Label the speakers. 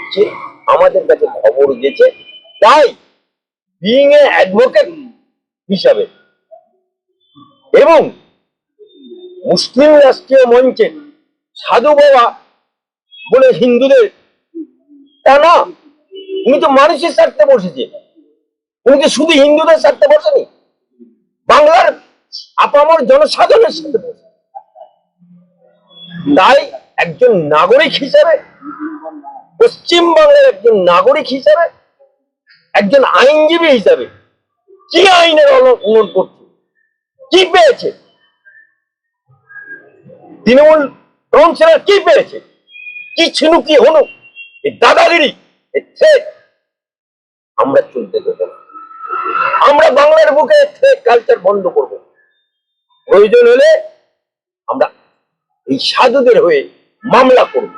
Speaker 1: হচ্ছে, আমাদের কাছে খবর গেছে। তাই বিইং এ অ্যাডভোকেট হিসাবে এবং মুসলিম রাষ্ট্রীয় মঞ্চে সাধু বাবা বলে হিন্দুদের তা না, উনি তো মানুষের স্বার্থে বসেছে। উনি কি শুধু হিন্দুদের স্বার্থে বসেনি, বাংলার আপামর জনসাধারণের সাথে বসে। তাই একজন নাগরিক হিসেবে, পশ্চিম বাংলার একজন নাগরিক হিসেবে, একজন আইনজীবী হিসেবে, কি আইনের উল্লঙ্ঘন করছে, কি পেয়েছে তৃণমূল কাউন্সিলর, কি পেয়েছে, কি ছিল, কি হলো, এই দাদাগিরি, আমরা চলতে দেবো না। আমরা বাংলার বুকে কালচার বন্ধ করব। প্রয়োজন হলে আমরা এই সাধুদের হয়ে মামলা করব।